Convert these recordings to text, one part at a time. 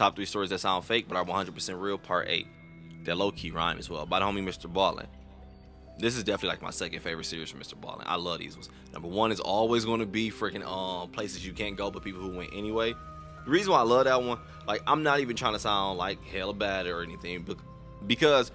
Top 3 stories that sound fake but are 100% real, part 8. That low-key rhyme as well, by the homie Mrballen. This is definitely like my second favorite series from Mrballen. I love these ones. Number 1 is always going to be freaking places you can't go but people who went anyway. The reason why I love that one, like, I'm not even trying to sound like hella bad or anything, but because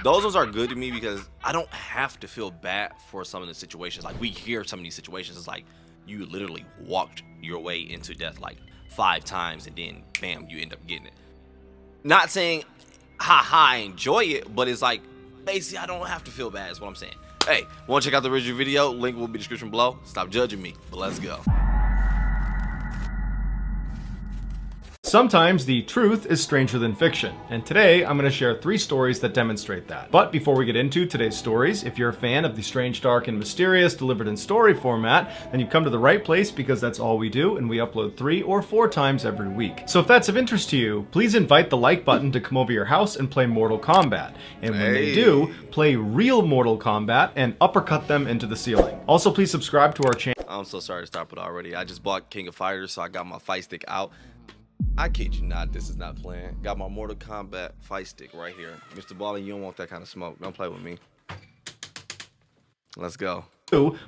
those ones are good to me because I don't have to feel bad for some of the situations. Like, we hear some of these situations, it's like you literally walked your way into death like 5 times and then bam, you end up getting it. Not saying haha I enjoy it, but it's like basically I don't have to feel bad is what I'm saying. Hey, want to check out the original video? Link will be in the description below. Stop judging me, but let's go. Sometimes the truth is stranger than fiction, and today I'm going to share 3 stories that demonstrate that. But before we get into today's stories, if you're a fan of the strange, dark, and mysterious delivered in story format, then you've come to the right place because that's all we do, and we upload 3 or 4 times every week. So if that's of interest to you, please invite the like button to come over your house and play Mortal Kombat. And when they do, play real Mortal Kombat and uppercut them into the ceiling. Also, please subscribe to our channel. I'm so sorry to stop it already. I just bought King of Fighters, so I got my fight stick out. I kid you not, this is not playing. Got my Mortal Kombat fight stick right here. Mrballen, you don't want that kind of smoke. Don't play with me. Let's go.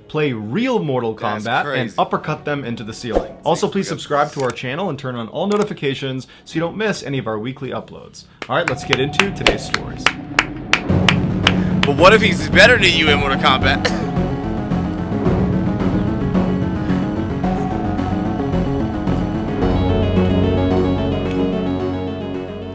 Play real Mortal Kombat and uppercut them into the ceiling. Also, please subscribe to our channel and turn on all notifications so you don't miss any of our weekly uploads. Alright, let's get into today's stories. But what if he's better than you in Mortal Kombat?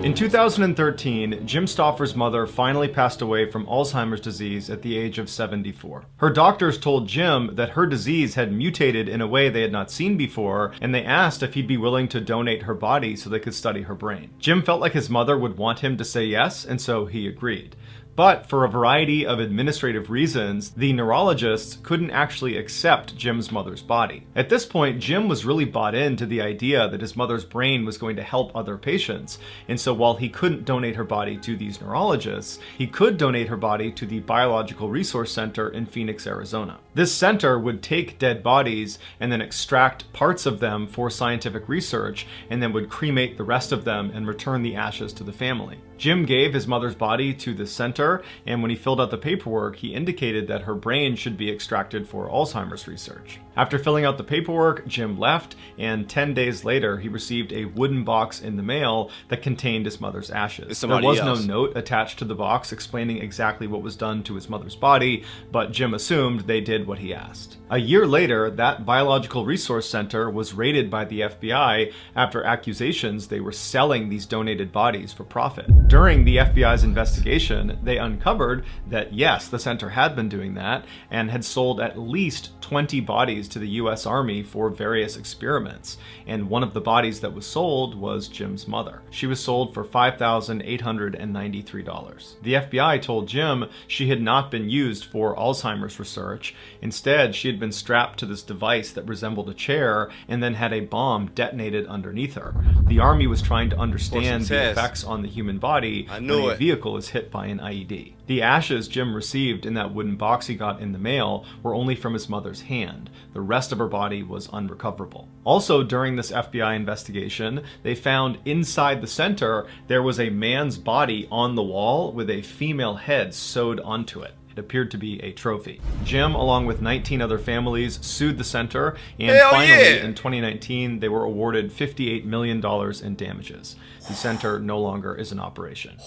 In 2013, Jim Stauffer's mother finally passed away from Alzheimer's disease at the age of 74. Her doctors told Jim that her disease had mutated in a way they had not seen before, and they asked if he'd be willing to donate her body so they could study her brain. Jim felt like his mother would want him to say yes, and so he agreed. But for a variety of administrative reasons, the neurologists couldn't actually accept Jim's mother's body. At this point, Jim was really bought into the idea that his mother's brain was going to help other patients, and so while he couldn't donate her body to these neurologists, he could donate her body to the Biological Resource Center in Phoenix, Arizona. This center would take dead bodies and then extract parts of them for scientific research, and then would cremate the rest of them and return the ashes to the family. Jim gave his mother's body to the center, and when he filled out the paperwork, he indicated that her brain should be extracted for Alzheimer's research. After filling out the paperwork, Jim left, and 10 days later, he received a wooden box in the mail that contained his mother's ashes. There was no note attached to the box explaining exactly what was done to his mother's body, but Jim assumed they did what he asked. A year later, that Biological Resource Center was raided by the FBI after accusations they were selling these donated bodies for profit. During the FBI's investigation, they uncovered that yes, the center had been doing that and had sold at least 20 bodies to the US Army for various experiments, and one of the bodies that was sold was Jim's mother. She was sold for $5,893. The FBI told Jim she had not been used for Alzheimer's research. Instead, she had been strapped to this device that resembled a chair and then had a bomb detonated underneath her. The Army was trying to understand the effects on the human body when a vehicle is hit by an IED. The ashes Jim received in that wooden box he got in the mail were only from his mother's hand. The rest of her body was unrecoverable. Also, during this FBI investigation, they found inside the center there was a man's body on the wall with a female head sewed onto it. It appeared to be a trophy. Jim, along with 19 other families, sued the center, and finally, in 2019, they were awarded $58 million in damages. The center no longer is in operation.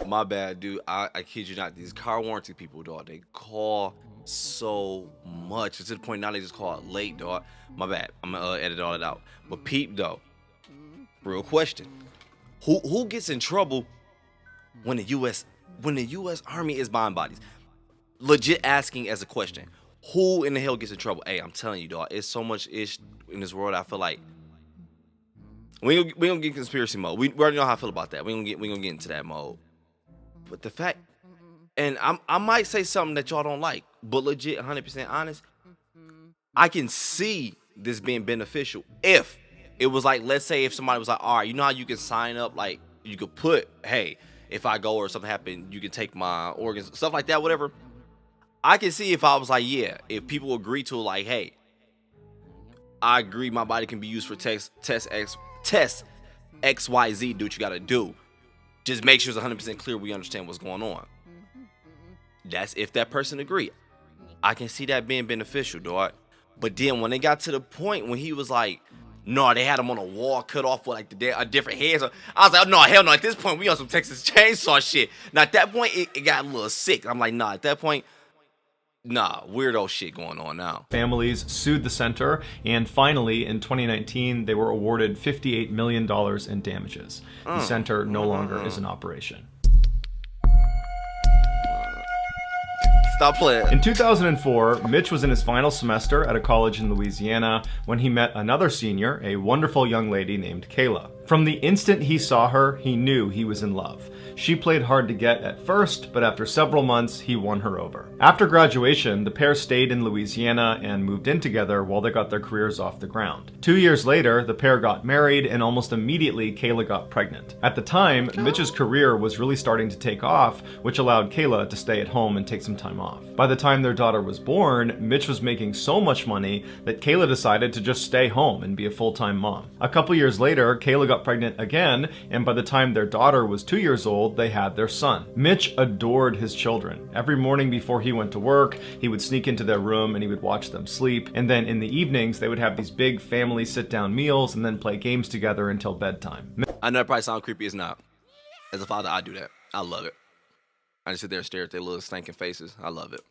My bad, dude. I kid you not. These car warranty people, dog, they call so much. It's to the point now they just call it late, dog. My bad. I'm gonna edit all that out. But peep, though. Real question. Who gets in trouble when the U.S. Army is buying bodies? Legit asking as a question. Who in the hell gets in trouble? Hey, I'm telling you, dog. It's so much ish in this world. I feel like we gonna get conspiracy mode. We already know how I feel about that. We gonna get into that mode. But the fact, and I might say something that y'all don't like, but legit, 100% honest, I can see this being beneficial if it was like, let's say if somebody was like, all right, you know how you can sign up, like you could put, hey, if I go or something happen, you can take my organs, stuff like that, whatever. I can see if I was like, yeah, if people agree to like, hey, I agree my body can be used for test XYZ, do what you gotta do. Just make sure it's 100% clear we understand what's going on. That's if that person agree. I can see that being beneficial, dog. But then when they got to the point when he was like, no, they had him on a wall cut off with like a different head. So I was like, oh, no, hell no. At this point, we on some Texas Chainsaw shit. Now at that point, it got a little sick. I'm like, nah, at that point, nah, weirdo shit going on now. Families sued the center, and finally, in 2019, they were awarded $58 million in damages. The center no longer is in operation. Stop playing. In 2004, Mitch was in his final semester at a college in Louisiana when he met another senior, a wonderful young lady named Kayla. From the instant he saw her, he knew he was in love. She played hard to get at first, but after several months, he won her over. After graduation, the pair stayed in Louisiana and moved in together while they got their careers off the ground. 2 years later, the pair got married, and almost immediately, Kayla got pregnant. At the time, Mitch's career was really starting to take off, which allowed Kayla to stay at home and take some time off. By the time their daughter was born, Mitch was making so much money that Kayla decided to just stay home and be a full-time mom. A couple years later, Kayla got pregnant again, and by the time their daughter was 2 years old, they had their son. Mitch adored his children. Every morning before he went to work, he would sneak into their room and he would watch them sleep, and then in the evenings, they would have these big family sit-down meals and then play games together until bedtime. I know it probably sounds creepy, it's not. As a father, I do that. I love it. I just sit there and stare at their little stinking faces. I love it.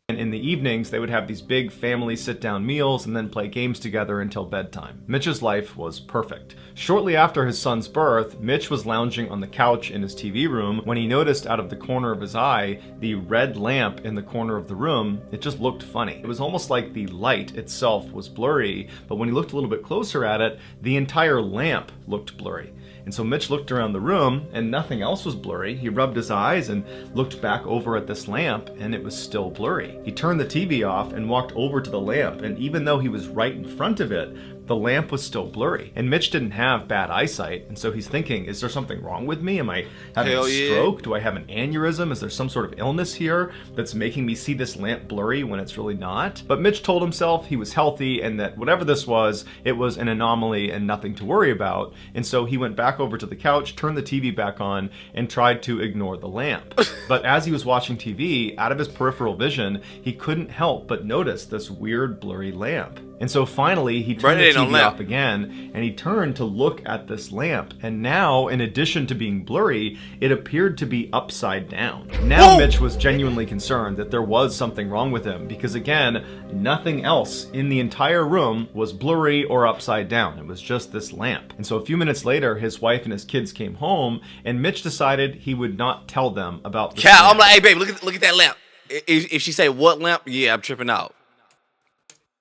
And in the evenings, they would have these big family sit-down meals and then play games together until bedtime. Mitch's life was perfect. Shortly after his son's birth, Mitch was lounging on the couch in his TV room when he noticed out of the corner of his eye the red lamp in the corner of the room. It just looked funny. It was almost like the light itself was blurry, but when he looked a little bit closer at it, the entire lamp looked blurry. And so Mitch looked around the room and nothing else was blurry. He rubbed his eyes and looked back over at this lamp and it was still blurry. He turned the TV off and walked over to the lamp, and even though he was right in front of it, the lamp was still blurry. And Mitch didn't have bad eyesight, and so he's thinking, is there something wrong with me? Am I having a stroke? Do I have an aneurysm? Is there some sort of illness here that's making me see this lamp blurry when it's really not? But Mitch told himself he was healthy and that whatever this was, it was an anomaly and nothing to worry about. And so he went back over to the couch, turned the TV back on, and tried to ignore the lamp. But as he was watching TV, out of his peripheral vision, he couldn't help but notice this weird blurry lamp. And so finally, he turned the TV off again, and he turned to look at this lamp. And now, in addition to being blurry, it appeared to be upside down. Now Mitch was genuinely concerned that there was something wrong with him, because again, nothing else in the entire room was blurry or upside down. It was just this lamp. And so a few minutes later, his wife and his kids came home, and Mitch decided he would not tell them about this lamp. I'm like, hey babe, look at that lamp. If she say what lamp, yeah, I'm tripping out.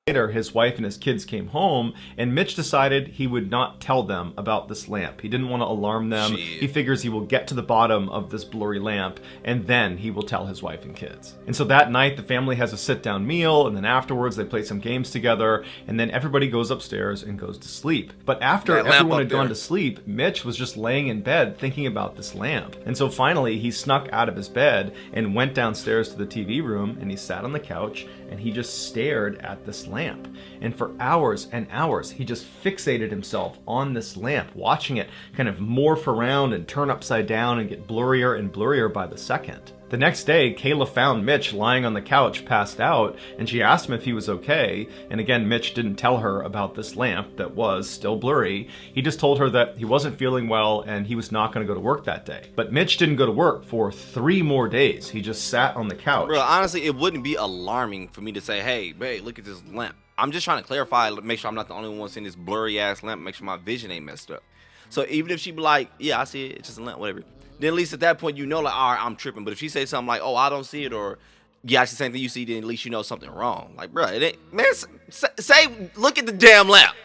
Later, his wife and his kids came home, and Mitch decided he would not tell them about this lamp. He didn't want to alarm them. He figures he will get to the bottom of this blurry lamp, and then he will tell his wife and kids. And so that night, the family has a sit-down meal, and then afterwards, they play some games together, and then everybody goes upstairs and goes to sleep. But after everyone had gone to sleep, Mitch was just laying in bed thinking about this lamp. And so finally, he snuck out of his bed and went downstairs to the TV room, and he sat on the couch, and he just stared at this lamp. And for hours and hours, he just fixated himself on this lamp, watching it kind of morph around and turn upside down and get blurrier and blurrier by the second. The next day, Kayla found Mitch lying on the couch, passed out, and she asked him if he was okay. And again, Mitch didn't tell her about this lamp that was still blurry. He just told her that he wasn't feeling well and he was not going to go to work that day. But Mitch didn't go to work for 3 more days. He just sat on the couch. Bro, honestly, it wouldn't be alarming for me to say, hey, babe, look at this lamp. I'm just trying to clarify, make sure I'm not the only one seeing this blurry ass lamp, make sure my vision ain't messed up. So even if she be like, yeah, I see it, it's just a lamp, whatever. Then at least at that point, you know, like, all right, I'm tripping. But if she say something like, oh, I don't see it, or yeah, it's the same thing you see, then at least you know something wrong. Like, bro, it ain't, man, say, look at the damn lamp.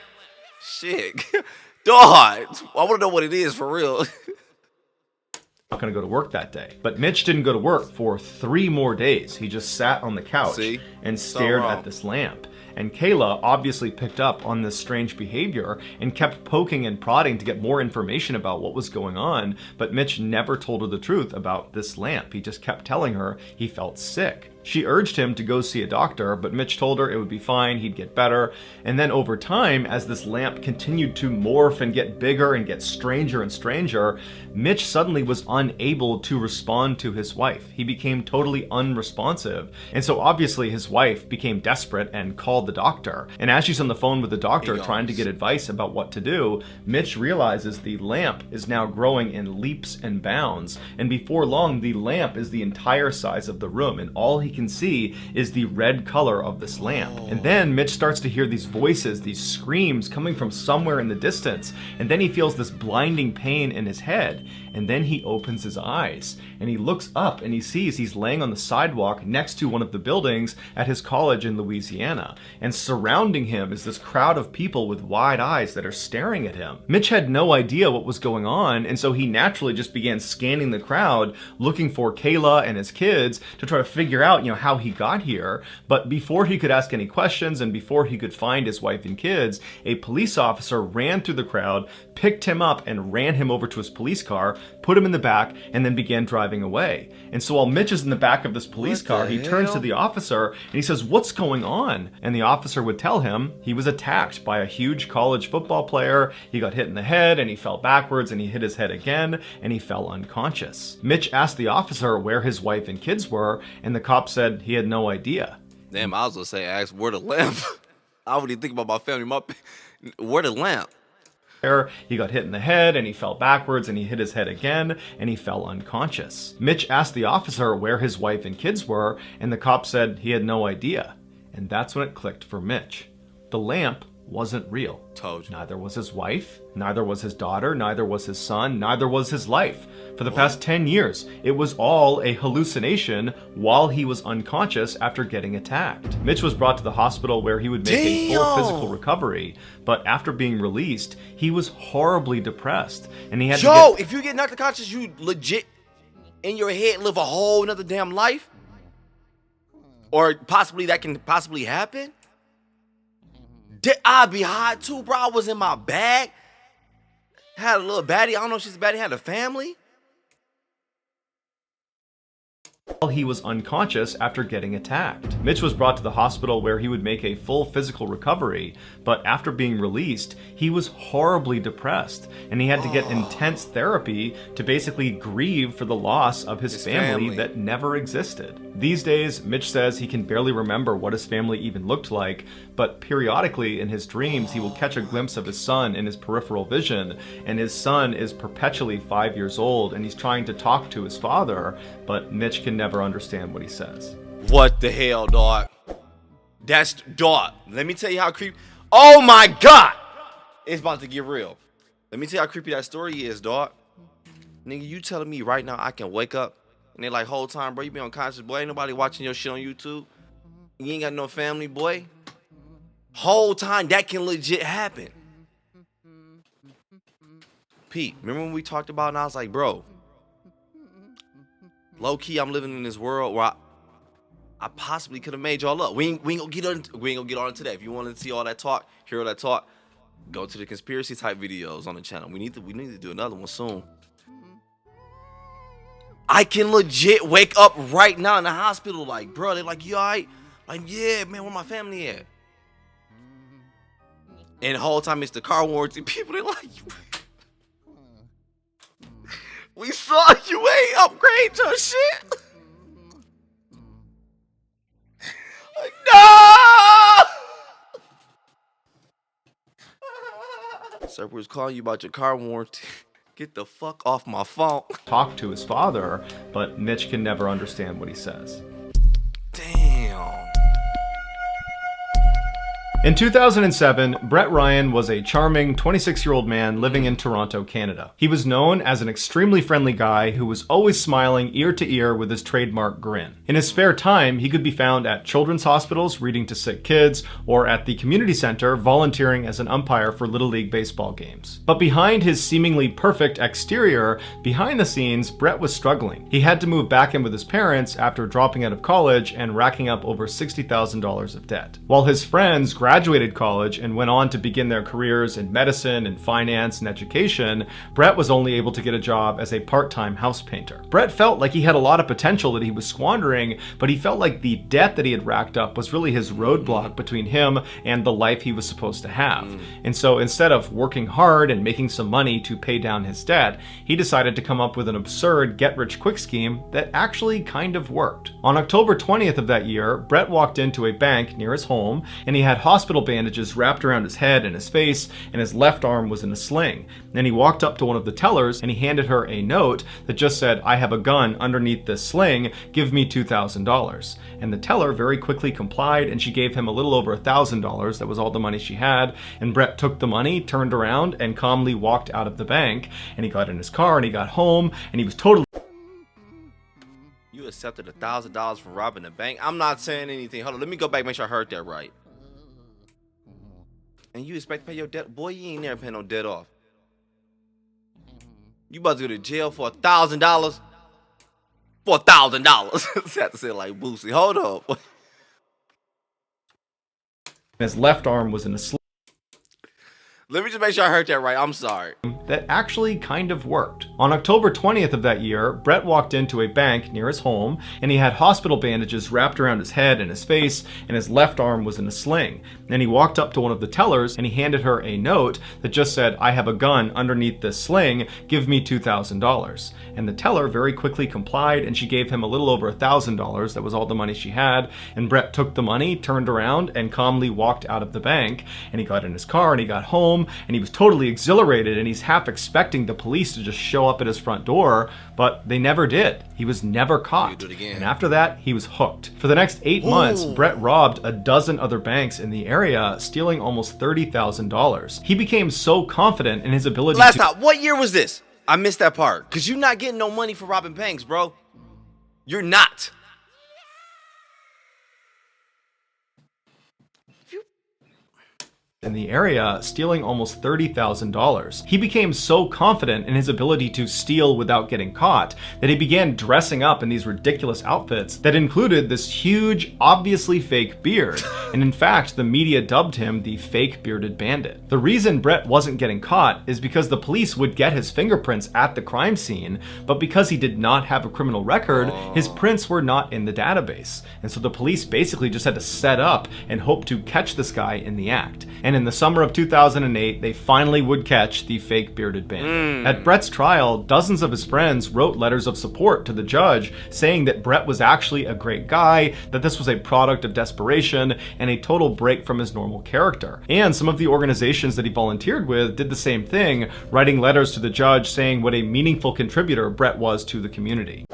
Shit. Dog, I want to know what it is for real. Not going to go to work that day. But Mitch didn't go to work for 3 more days. He just sat on the couch and stared at this lamp. And Kayla obviously picked up on this strange behavior and kept poking and prodding to get more information about what was going on, but Mitch never told her the truth about this lamp. He just kept telling her he felt sick. She urged him to go see a doctor, but Mitch told her it would be fine, he'd get better. And then over time, as this lamp continued to morph and get bigger and get stranger and stranger, Mitch suddenly was unable to respond to his wife. He became totally unresponsive. And so obviously his wife became desperate and called the doctor. And as she's on the phone with the doctor trying to get advice about what to do, Mitch realizes the lamp is now growing in leaps and bounds. And before long, the lamp is the entire size of the room, and all he can see is the red color of this lamp. And then Mitch starts to hear these voices, these screams coming from somewhere in the distance. And then he feels this blinding pain in his head. And then he opens his eyes and he looks up and he sees he's laying on the sidewalk next to one of the buildings at his college in Louisiana. And surrounding him is this crowd of people with wide eyes that are staring at him. Mitch had no idea what was going on, and so he naturally just began scanning the crowd, looking for Kayla and his kids to try to figure out, how he got here. But before he could ask any questions and before he could find his wife and kids, a police officer ran through the crowd, picked him up and ran him over to his police car, put him in the back, and then began driving away. And so while Mitch is in the back of this police car, he turns to the officer and he says, "What's going on?" And the officer would tell him he was attacked by a huge college football player. He got hit in the head and he fell backwards and he hit his head again and he fell unconscious. Mitch asked the officer where his wife and kids were, and the cop said he had no idea. Damn, I was gonna say, ask where the lamp. I don't even think about my family. Where the lamp? He got hit in the head and he fell backwards and he hit his head again and he fell unconscious. Mitch asked the officer where his wife and kids were, and the cop said he had no idea. And that's when it clicked for Mitch. The lamp wasn't real. Told you. Neither was his wife, neither was his daughter, neither was his son, neither was his life. For the past 10 years, it was all a hallucination while he was unconscious after getting attacked. Mitch was brought to the hospital where he would make a full physical recovery, but after being released, he was horribly depressed, and he had if you get knocked unconscious, you legit in your head live a whole another damn life? Or possibly that can possibly happen? I'd be high too, bro. I was in my bag. Had a little baddie. I don't know if she's a baddie. Had a family. While he was unconscious after getting attacked. Mitch was brought to the hospital where he would make a full physical recovery, but after being released, he was horribly depressed, and he had to get intense therapy to basically grieve for the loss of his family that never existed. These days, Mitch says he can barely remember what his family even looked like, but periodically in his dreams, he will catch a glimpse of his son in his peripheral vision, and his son is perpetually 5 years old, and he's trying to talk to his father, but Mitch can never understand what he says. What the hell, dog? That's dog. Let me tell you how creepy. Oh my God, it's about to get real. Let me tell you how creepy that story is, dog. Nigga, you telling me right now I can wake up and they like, whole time, bro, you be unconscious, boy. Ain't nobody watching your shit on YouTube. You ain't got no family, boy. Whole time that can legit happen. Pete, remember when we talked about it and I was like, bro, low key, I'm living in this world where I possibly could have made y'all up. We ain't gonna get on today. If you want to see all that talk, hear all that talk, go to the conspiracy type videos on the channel. We need to do another one soon. I can legit wake up right now in the hospital, like, bro, they're like, you alright? Like, yeah, man, where my family at? And the whole time it's the car warranty people, they're like, we saw you ain't upgrade your shit. Like, no! Sir was calling you about your car warranty. Get the fuck off my phone. Talk to his father, but Mitch can never understand what he says. Damn. In 2007, Brett Ryan was a charming 26-year-old man living in Toronto, Canada. He was known as an extremely friendly guy who was always smiling ear to ear with his trademark grin. In his spare time, he could be found at children's hospitals reading to sick kids, or at the community center volunteering as an umpire for Little League baseball games. But behind his seemingly perfect exterior, behind the scenes, Brett was struggling. He had to move back in with his parents after dropping out of college and racking up over $60,000 of debt. While his friends graduated college and went on to begin their careers in medicine and finance and education, Brett was only able to get a job as a part-time house painter. Brett felt like he had a lot of potential that he was squandering, but he felt like the debt that he had racked up was really his roadblock between him and the life he was supposed to have. And so instead of working hard and making some money to pay down his debt, he decided to come up with an absurd get-rich-quick scheme that actually kind of worked. On October 20th of that year, Brett walked into a bank near his home, and he had hospital bandages wrapped around his head and his face, and his left arm was in a sling. Then he walked up to one of the tellers, and he handed her a note that just said, "I have a gun underneath this sling, give me $2,000. And the teller very quickly complied, and she gave him a little over $1,000. That was all the money she had. And Brett took the money, turned around, and calmly walked out of the bank. And he got in his car, and he got home, and he was totally... You accepted $1,000 for robbing a bank? I'm not saying anything. Hold on, let me go back, make sure I heard that right. And you expect to pay your debt? Boy, you ain't never paying no debt off. You about to go to jail for $1,000? For $1,000. I have to say it like Boosie. Hold up. His left arm was in a sling. Let me just make sure I heard that right. I'm sorry. That actually kind of worked. On October 20th of that year, Brett walked into a bank near his home, and he had hospital bandages wrapped around his head and his face, and his left arm was in a sling. Then he walked up to one of the tellers, and he handed her a note that just said, "I have a gun underneath this sling, give me $2,000. And the teller very quickly complied, and she gave him a little over $1,000. That was all the money she had. And Brett took the money, turned around, and calmly walked out of the bank. And he got in his car, and he got home, and he was totally exhilarated, and he's half expecting the police to just show up at his front door, but they never did. He was never caught. And after that, he was hooked. For the next 8 months, Brett robbed a dozen other banks in the area, stealing almost $30,000. He became so confident in his ability Last time, what year was this? I missed that part. Because you're not getting no money for robbing banks, bro. You're not. in the area, stealing almost $30,000. He became so confident in his ability to steal without getting caught that he began dressing up in these ridiculous outfits that included this huge, obviously fake beard, and in fact, the media dubbed him the fake bearded bandit. The reason Brett wasn't getting caught is because the police would get his fingerprints at the crime scene, but because he did not have a criminal record, his prints were not in the database. And so the police basically just had to set up and hope to catch this guy in the act. And in the summer of 2008, they finally would catch the fake bearded bandit. At Brett's trial, dozens of his friends wrote letters of support to the judge saying that Brett was actually a great guy, that this was a product of desperation and a total break from his normal character. And some of the organizations that he volunteered with did the same thing, writing letters to the judge saying what a meaningful contributor Brett was to the community.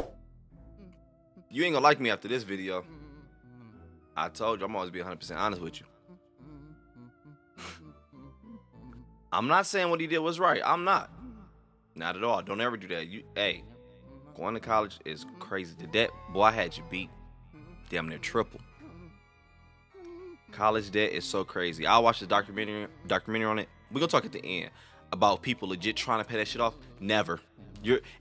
You ain't gonna like me after this video. I told you, I'm always be 100% honest with you. I'm not saying what he did was right. I'm not. Not at all. Don't ever do that. Hey, going to college is crazy. The debt, boy, I had you beat damn near triple. College debt is so crazy. I watched the documentary on it. We're gonna talk at the end about people legit trying to pay that shit off. Never.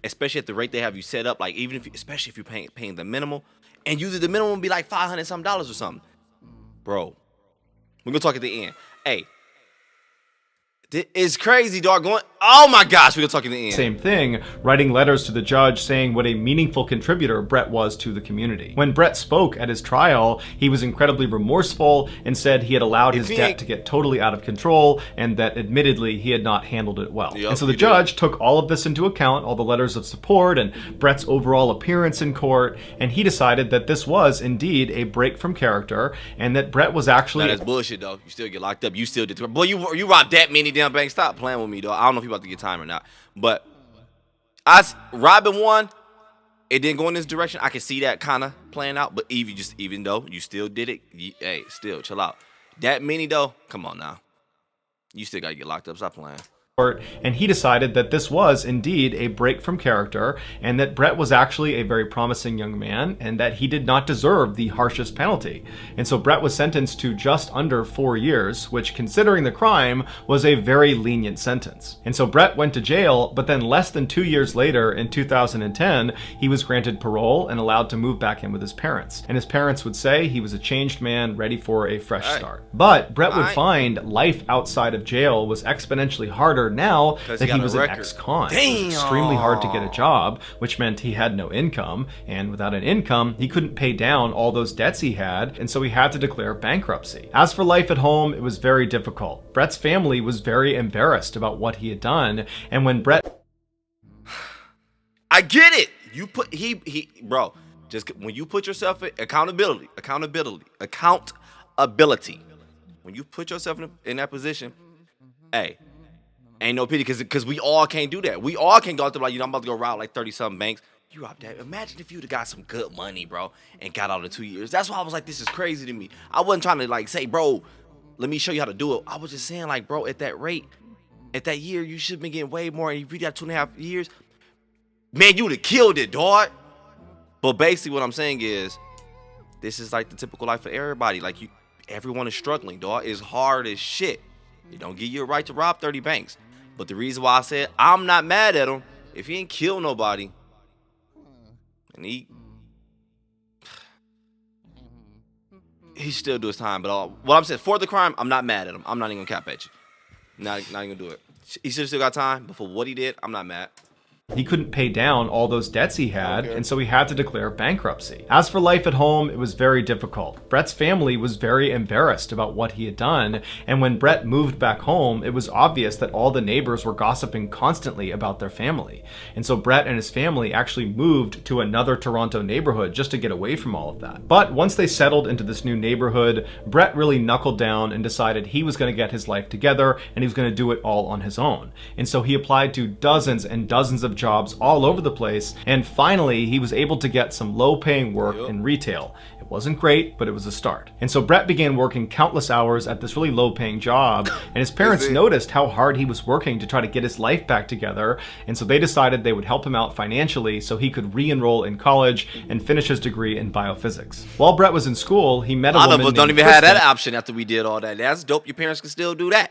Especially at the rate they have you set up, like even if, especially if you're paying the minimal, and usually the minimum would be like $500 something or something. Bro, we're gonna talk at the end. Hey, it's crazy, dog. Oh my gosh, we're gonna talk in the end. Same thing, writing letters to the judge saying what a meaningful contributor Brett was to the community. When Brett spoke at his trial, he was incredibly remorseful and said he had allowed his debt to get totally out of control and that admittedly he had not handled it well. And so the judge took all of this into account, all the letters of support and Brett's overall appearance in court, and he decided that this was indeed a break from character and that Brett was actually... That's bullshit, though. You still get locked up. You still did... Boy, you robbed that many damn banks. Stop playing with me, dog. I don't know if you're about to get time or not. But robbing one, it didn't go in this direction. I can see that kind of playing out. But even though you still did it, hey, still chill out. That many though, come on now. You still gotta get locked up. Stop playing. and he decided that this was indeed a break from character and that Brett was actually a very promising young man and that he did not deserve the harshest penalty. And so Brett was sentenced to just under 4 years, which, considering the crime, was a very lenient sentence. And so Brett went to jail, but then less than 2 years later, in 2010, he was granted parole and allowed to move back in with his parents. And his parents would say he was a changed man ready for a fresh start. But Brett would find life outside of jail was exponentially harder now that he was an ex-con. It was extremely hard to get a job, which meant he had no income, and without an income, he couldn't pay down all those debts he had, and so he had to declare bankruptcy. As for life at home, it was very difficult. Brett's family was very embarrassed about what he had done, and when Brett... I get it! You put... Bro, just when you put yourself in... Accountability. When you put yourself in that position, hey... Ain't no pity, because we all can't do that. We all can't go out there like, I'm about to go rob like 30-something banks. You robbed that. Imagine if you'd have got some good money, bro, and got out in 2 years. That's why I was like, this is crazy to me. I wasn't trying to like say, bro, let me show you how to do it. I was just saying, like, bro, at that rate, at that year, you should have been getting way more. And if you got 2.5 years, man, you would have killed it, dog. But basically what I'm saying is, this is like the typical life for everybody. Like, everyone is struggling, dog. It's hard as shit. It don't give you a right to rob 30 banks. But the reason why I said I'm not mad at him, if he ain't kill nobody, and he still do his time. But what I'm saying, for the crime, I'm not mad at him. I'm not even gonna cap at you. Not even gonna do it. He should have still got time, but for what he did, I'm not mad. He couldn't pay down all those debts he had, and so he had to declare bankruptcy. As for life at home, it was very difficult. Brett's family was very embarrassed about what he had done, and when Brett moved back home, it was obvious that all the neighbors were gossiping constantly about their family. And so Brett and his family actually moved to another Toronto neighborhood just to get away from all of that. But once they settled into this new neighborhood, Brett really knuckled down and decided he was going to get his life together, and he was going to do it all on his own. And so he applied to dozens and dozens of jobs all over the place, and finally he was able to get some low-paying work in retail. It wasn't great, but it was a start. And so Brett began working countless hours at this really low-paying job, and his parents noticed how hard he was working to try to get his life back together, and so they decided they would help him out financially so he could re-enroll in college and finish his degree in biophysics. While Brett was in school, he met a woman named A lot of us don't even have that option after we did all that. That's dope. Your parents can still do that.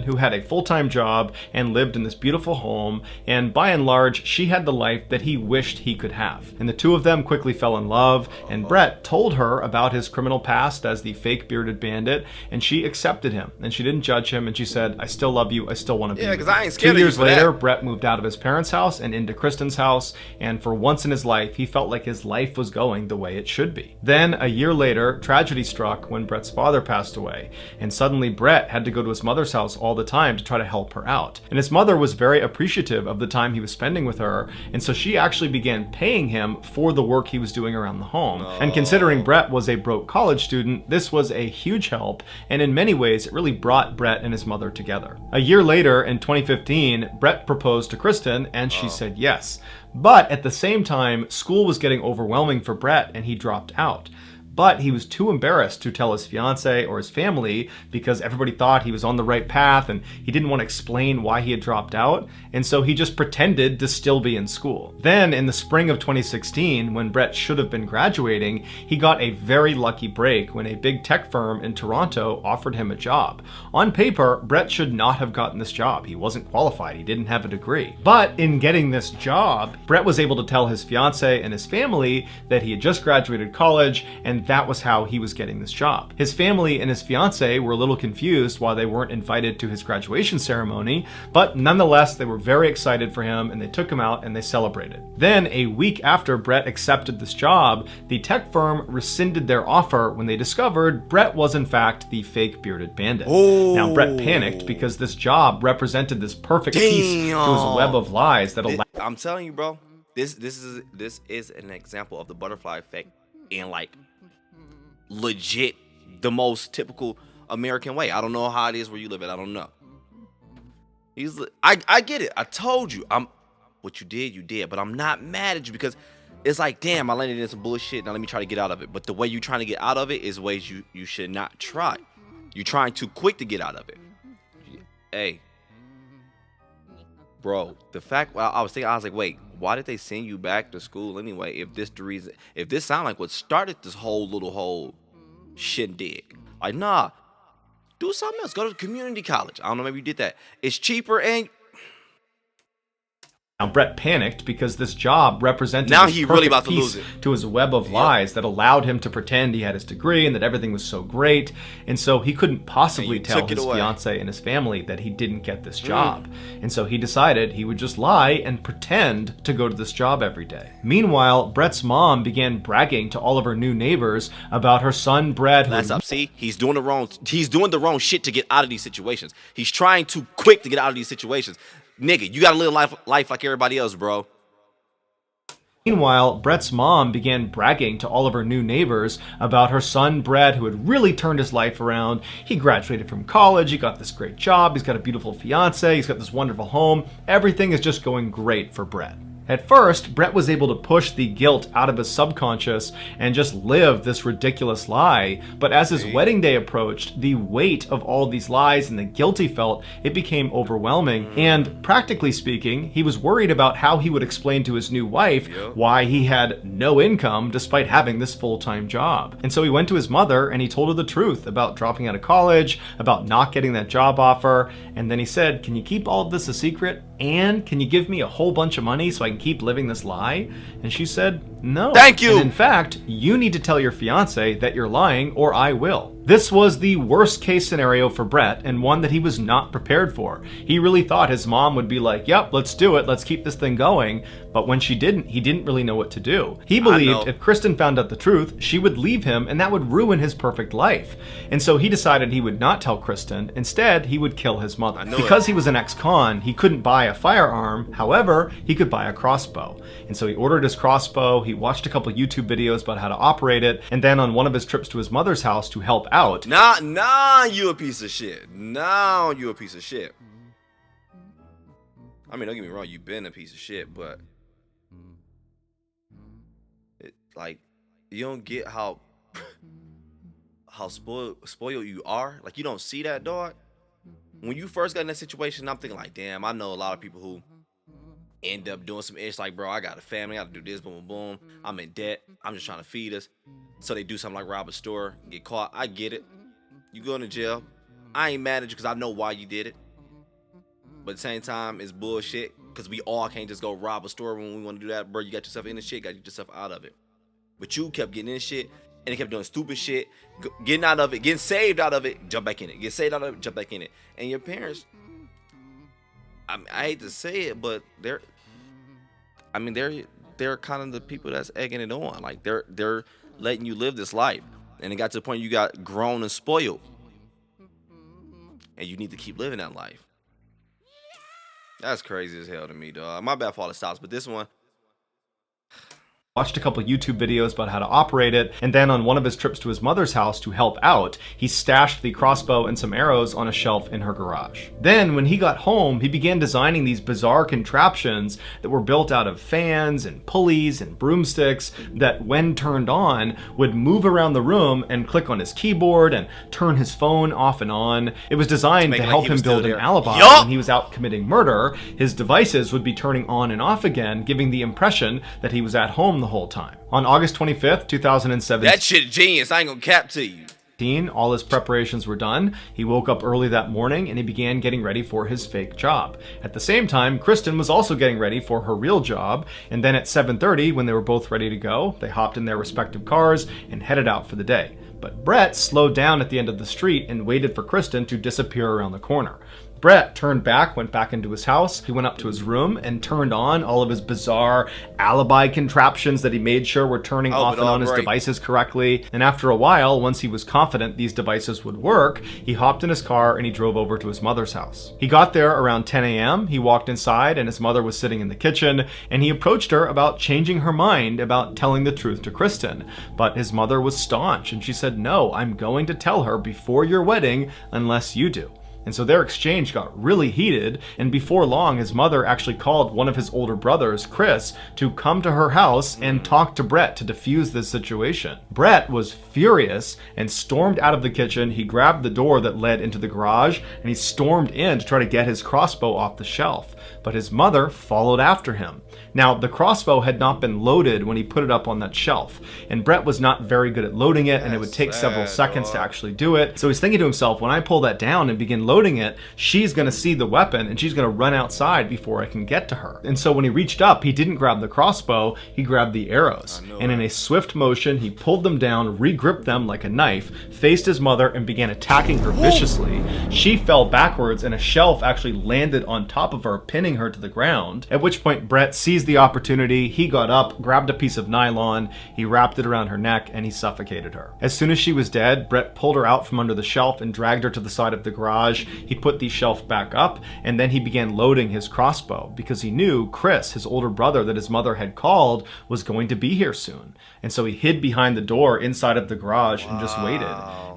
Who had a full-time job and lived in this beautiful home, and by and large she had the life that he wished he could have. And the two of them quickly fell in love, and Brett told her about his criminal past as the fake bearded bandit, and she accepted him, and she didn't judge him, and she said, I still love you, I still want to be with you. I ain't scared 2 years of you for later, that. Brett moved out of his parents' house and into Kristen's house, and for once in his life he felt like his life was going the way it should be. Then a year later, tragedy struck when Brett's father passed away, and suddenly Brett had to go to his mother's house all the time to try to help her out. And his mother was very appreciative of the time he was spending with her, and so she actually began paying him for the work he was doing around the home. And considering Brett was a broke college student, this was a huge help, and in many ways it really brought Brett and his mother together. A year later, in 2015, Brett proposed to Kristen, and she said yes. But at the same time, school was getting overwhelming for Brett, and he dropped out. But he was too embarrassed to tell his fiance or his family because everybody thought he was on the right path and he didn't want to explain why he had dropped out, and so he just pretended to still be in school. Then in the spring of 2016, when Brett should have been graduating, he got a very lucky break when a big tech firm in Toronto offered him a job. On paper, Brett should not have gotten this job. He wasn't qualified, he didn't have a degree. But in getting this job, Brett was able to tell his fiance and his family that he had just graduated college, and that was how he was getting this job. His family and his fiance were a little confused why they weren't invited to his graduation ceremony, but nonetheless they were very excited for him and they took him out and they celebrated. Then a week after Brett accepted this job, the tech firm rescinded their offer when they discovered Brett was in fact the fake bearded bandit. Now Brett panicked because this job represented this perfect piece to his web of lies that allowed... I'm telling you, bro, this is an example of the butterfly effect in like legit the most typical American way. I don't know how it is where you live at. I don't know. I get it. I told you. What you did, but I'm not mad at you because it's like, damn, I landed in some bullshit. Now let me try to get out of it. But the way you're trying to get out of it is ways you should not try. You're trying too quick to get out of it. Hey, bro, the fact I was thinking, I was like, wait, why did they send you back to school anyway? If this the reason, if this sound like what started this whole shindig, like, nah, do something else. Go to community college. I don't know, maybe you did that. It's cheaper and. Now, Brett panicked because this job represented Now this he perfect really about to piece lose it. to his web of lies that allowed him to pretend he had his degree and that everything was so great. And so he couldn't possibly tell his fiance and his family that he didn't get this job. And so he decided he would just lie and pretend to go to this job every day. Meanwhile, Brett's mom began bragging to all of her new neighbors about her son Brett. That's up. See, he's doing the wrong shit to get out of these situations. He's trying too quick to get out of these situations. Nigga, you gotta live life like everybody else, bro. Meanwhile, Brett's mom began bragging to all of her new neighbors about her son Brett, who had really turned his life around. He graduated from college, he got this great job, he's got a beautiful fiance, he's got this wonderful home. Everything is just going great for Brett. At first, Brett was able to push the guilt out of his subconscious and just live this ridiculous lie. But as his wedding day approached, the weight of all these lies and the guilt he felt, it became overwhelming. And practically speaking, he was worried about how he would explain to his new wife why he had no income despite having this full-time job. And so he went to his mother and he told her the truth about dropping out of college, about not getting that job offer. And then he said, "Can you keep all of this a secret? And can you give me a whole bunch of money so I can keep living this lie?" And she said, "No. Thank you. And in fact, you need to tell your fiance that you're lying or I will." This was the worst case scenario for Brett and one that he was not prepared for. He really thought his mom would be like, "Yep, let's do it. Let's keep this thing going." But when she didn't, he didn't really know what to do. He believed if Kristen found out the truth, she would leave him and that would ruin his perfect life. And so he decided he would not tell Kristen. Instead, he would kill his mother. Because he was an ex-con, he couldn't buy a firearm. However, he could buy a crossbow. And so he ordered his crossbow, he watched a couple YouTube videos about how to operate it, and then on one of his trips to his mother's house to help out. Nah, you a piece of shit. Now you a piece of shit. I mean, don't get me wrong, you've been a piece of shit, but like, you don't get how spoiled you are. Like, you don't see that, dog. When you first got in that situation, I'm thinking like, damn, I know a lot of people who end up doing some ish like, bro, I got a family, I gotta do this, boom, boom, boom. I'm in debt, I'm just trying to feed us. So they do something like rob a store, get caught. I get it. You go into jail. I ain't mad at you because I know why you did it. But at the same time, it's bullshit because we all can't just go rob a store when we want to do that. Bro, you got yourself in the shit, got yourself out of it. But you kept getting in shit and they kept doing stupid shit, getting out of it, getting saved out of it, jump back in it. Get saved out of it, jump back in it. And your parents, I hate to say it, but they're kind of the people that's egging it on. Like, they're letting you live this life. And it got to the point you got grown and spoiled. And you need to keep living that life. That's crazy as hell to me, dog. My bad for all the stops, but this one, watched a couple YouTube videos about how to operate it, and then on one of his trips to his mother's house to help out, he stashed the crossbow and some arrows on a shelf in her garage. Then, when he got home, he began designing these bizarre contraptions that were built out of fans and pulleys and broomsticks that, when turned on, would move around the room and click on his keyboard and turn his phone off and on. It was designed to help him build an alibi when he was out committing murder. His devices would be turning on and off again, giving the impression that he was at home the whole time. On August 25th, 2017, that shit genius, I ain't gonna cap to you. All his preparations were done. He woke up early that morning and he began getting ready for his fake job. At the same time, Kristen was also getting ready for her real job, and then at 7:30, when they were both ready to go, they hopped in their respective cars and headed out for the day. But Brett slowed down at the end of the street and waited for Kristen to disappear around the corner. Brett turned back, went back into his house. He went up to his room and turned on all of his bizarre alibi contraptions that he made sure were turning off and on his devices correctly. And after a while, once he was confident these devices would work, he hopped in his car and he drove over to his mother's house. He got there around 10 a.m. He walked inside and his mother was sitting in the kitchen, and he approached her about changing her mind about telling the truth to Kristen. But his mother was staunch and she said, "No, I'm going to tell her before your wedding unless you do." And so their exchange got really heated, and before long, his mother actually called one of his older brothers, Chris, to come to her house and talk to Brett to defuse this situation. Brett was furious and stormed out of the kitchen. He grabbed the door that led into the garage, and he stormed in to try to get his crossbow off the shelf. but his mother followed after him. Now, the crossbow had not been loaded when he put it up on that shelf, and Brett was not very good at loading it, and it would take several seconds to actually do it. So he's thinking to himself, when I pull that down and begin loading it, she's going to see the weapon and she's going to run outside before I can get to her. And so when he reached up, he didn't grab the crossbow, he grabbed the arrows. And in a swift motion, he pulled them down, re-gripped them like a knife, faced his mother, and began attacking her viciously. She fell backwards and a shelf actually landed on top of her, pinning her to the ground. At which point Brett seized the opportunity, he got up, grabbed a piece of nylon, he wrapped it around her neck, and he suffocated her. As soon as she was dead, Brett pulled her out from under the shelf and dragged her to the side of the garage. He put the shelf back up, and then he began loading his crossbow, because he knew Chris, his older brother that his mother had called, was going to be here soon. And so he hid behind the door inside of the garage and just waited.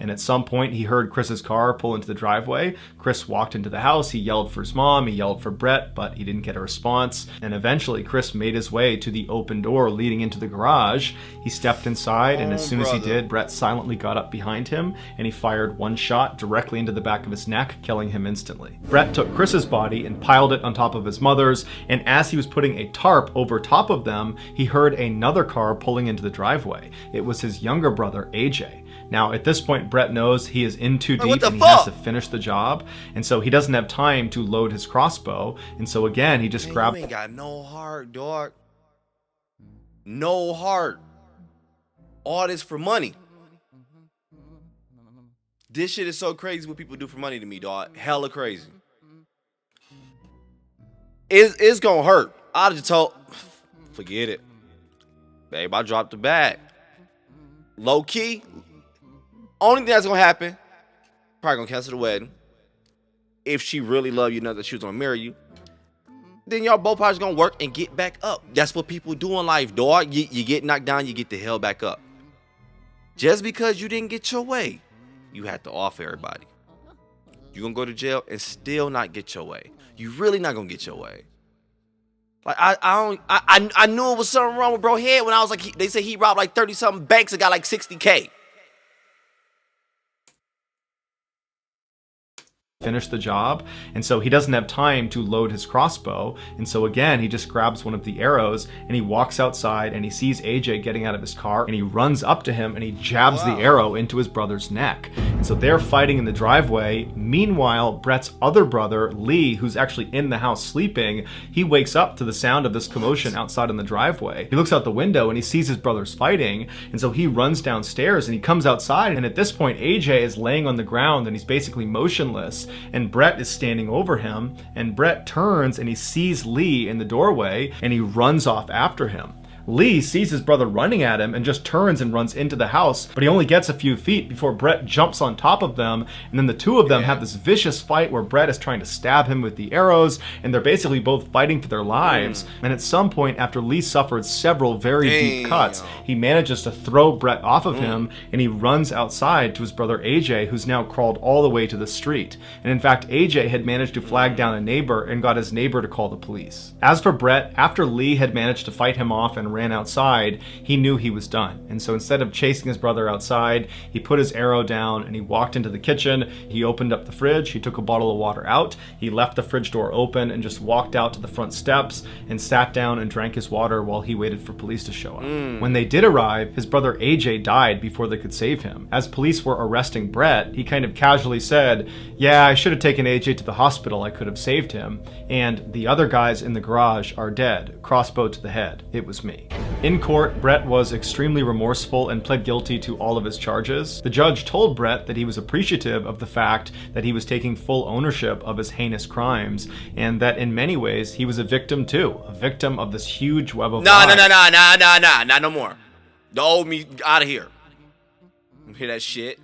And at some point he heard Chris's car pull into the driveway. Chris walked into the house, he yelled for his mom, he yelled for Brett, but he didn't get a response. And eventually Chris made his way to the open door leading into the garage. He stepped inside, and as soon as he did, Brett silently got up behind him and he fired one shot directly into the back of his neck, killing him instantly. Brett took Chris's body and piled it on top of his mother's, and as he was putting a tarp over top of them, he heard another car pulling into the driveway. It was his younger brother, AJ. Now, at this point, Brett knows he is in too deep and he has to finish the job. And so he doesn't have time to load his crossbow. And so again, he just grabbed... You ain't got no heart, dog. No heart. All this for money. This shit is so crazy what people do for money to me, dog. Hella crazy. It's gonna hurt. I just told... Forget it. Babe, I dropped the bag. Low key... Only thing that's gonna happen, probably gonna cancel the wedding. If she really loved you enough that she was gonna marry you, then y'all both probably gonna work and get back up. That's what people do in life, dog. You get knocked down, you get the hell back up. Just because you didn't get your way, you had to offer everybody. You gonna go to jail and still not get your way. You really not gonna get your way. Like I knew it was something wrong with bro head when I was like, they said he robbed like 30-something banks and got like 60K. Finish the job, and so he doesn't have time to load his crossbow, and so again he just grabs one of the arrows and he walks outside and he sees AJ getting out of his car and he runs up to him and he jabs the arrow into his brother's neck. And so they're fighting in the driveway. Meanwhile, Brett's other brother, Lee, who's actually in the house sleeping, he wakes up to the sound of this commotion outside in the driveway. He looks out the window and he sees his brothers fighting, and so he runs downstairs and he comes outside, and at this point AJ is laying on the ground and he's basically motionless. And Brett is standing over him, and Brett turns and he sees Lee in the doorway and he runs off after him. Lee sees his brother running at him and just turns and runs into the house, but he only gets a few feet before Brett jumps on top of them, and then the two of them have this vicious fight where Brett is trying to stab him with the arrows, and they're basically both fighting for their lives. And at some point, after Lee suffered several very deep cuts, he manages to throw Brett off of him, and he runs outside to his brother AJ, who's now crawled all the way to the street. And in fact, AJ had managed to flag down a neighbor and got his neighbor to call the police. As for Brett, after Lee had managed to fight him off and ran outside, he knew he was done. And so instead of chasing his brother outside, he put his arrow down and he walked into the kitchen. He opened up the fridge, he took a bottle of water out, he left the fridge door open and just walked out to the front steps and sat down and drank his water while he waited for police to show up. When they did arrive, his brother AJ died before they could save him. As police were arresting Brett, he kind of casually said, "Yeah, I should have taken AJ to the hospital, I could have saved him. And the other guys in the garage are dead, crossbow to the head. It was me." In court, Brett was extremely remorseful and pled guilty to all of his charges. The judge told Brett that he was appreciative of the fact that he was taking full ownership of his heinous crimes, and that in many ways he was a victim too, a victim of this huge web of lies. No more. The old me out of here. You hear that shit?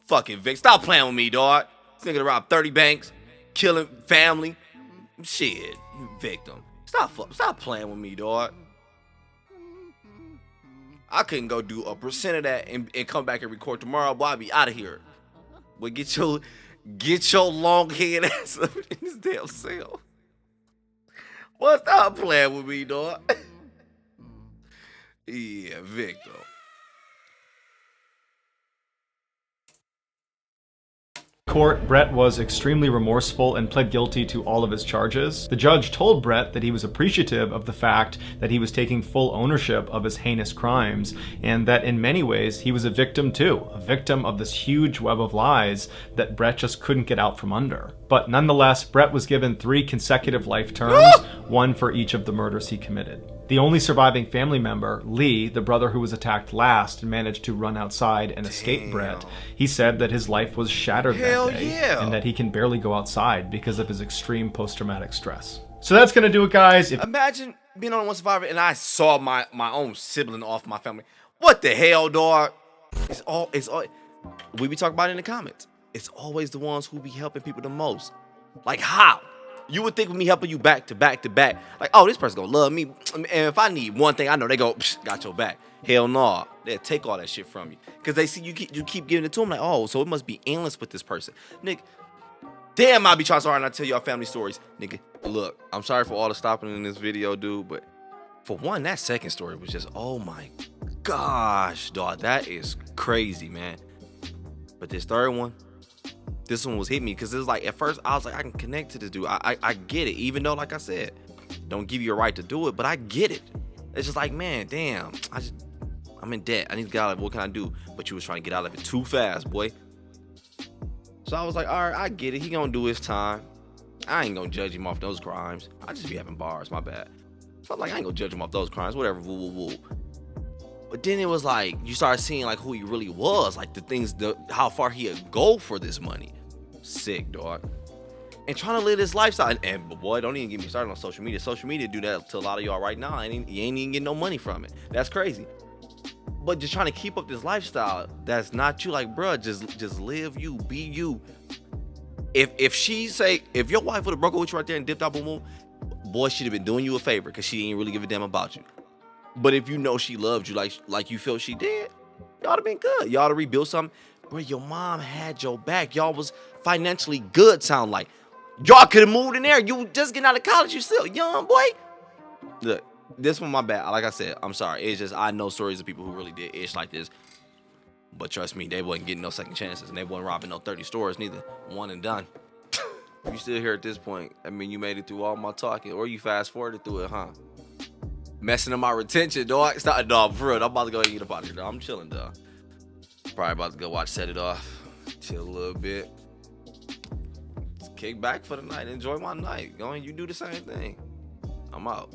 Fucking Vic, stop playing with me, dog. This nigga robbed 30 banks, killing family. Shit, you victim. Stop playing with me, dog. I couldn't go do a percent of that and come back and record tomorrow. Boy, I'll be out of here. But get your long head ass up in this damn cell. Boy, stop playing with me, dog. Yeah, victim. court, Brett was extremely remorseful and pled guilty to all of his charges. The judge told Brett that he was appreciative of the fact that he was taking full ownership of his heinous crimes, and that in many ways he was a victim too, a victim of this huge web of lies that Brett just couldn't get out from under. But nonetheless, Brett was given 3 consecutive life terms, one for each of the murders he committed. The only surviving family member, Lee, the brother who was attacked last and managed to run outside and escape Brett, he said that his life was shattered that day and that he can barely go outside because of his extreme post-traumatic stress. So that's going to do it, guys. Imagine being on One Survivor and I saw my own sibling off my family. What the hell, dog? It's all. We be talking about it in the comments. It's always the ones who be helping people the most. Like how? You would think with me helping you back to back to back, like, oh, this person gonna love me. And if I need one thing, I know they go, got your back. Hell no, they'll take all that shit from you. Because they see you keep giving it to them, like, oh, so it must be endless with this person. Nigga, damn, I be trying so hard and I tell y'all family stories. Nigga, look, I'm sorry for all the stopping in this video, dude, but for one, that second story was just, oh my gosh, dog, that is crazy, man. But this third one, this one was hitting me because it was like, at first I was like, I can connect to this dude. I get it, even though, like I said, don't give you a right to do it, but I get it. It's just like, man, damn, I'm in debt. I need to get out of it. What can I do? But you was trying to get out of it too fast, boy. So I was like, all right, I get it. He gonna do his time. I ain't gonna judge him off those crimes. I just be having bars, my bad. So I'm like, I ain't gonna judge him off those crimes, whatever, woo, woo, woo. But then it was like, you started seeing like who he really was, like the things, how far he'd go for this money. Sick, dog. And trying to live this lifestyle. And boy, don't even get me started on social media. Social media do that to a lot of y'all right now. And you ain't even getting no money from it. That's crazy. But just trying to keep up this lifestyle that's not you. Like, bruh, just live you, be you. If your wife would have broke up with you right there and dipped out, boom, boom, boy, she'd have been doing you a favor because she didn't really give a damn about you. But if you know she loved you like you felt she did, y'all have been good. Y'all to rebuild something. Bro, your mom had your back. Y'all was financially good, sound like. Y'all could have moved in there. You just getting out of college. You still young, boy. Look, this one, my bad. Like I said, I'm sorry. It's just I know stories of people who really did ish like this. But trust me, they wasn't getting no second chances. And they wasn't robbing no 30 stores neither. One and done. You still here at this point. I mean, you made it through all my talking. Or you fast forwarded through it, huh? Messing up my retention, dog. Stop, dog, for real. I'm about to go eat up out of here, dog. I'm chilling, dog. Probably about to go watch Set It Off. Chill a little bit. Just kick back for the night. Enjoy my night. Go and you do the same thing. I'm out.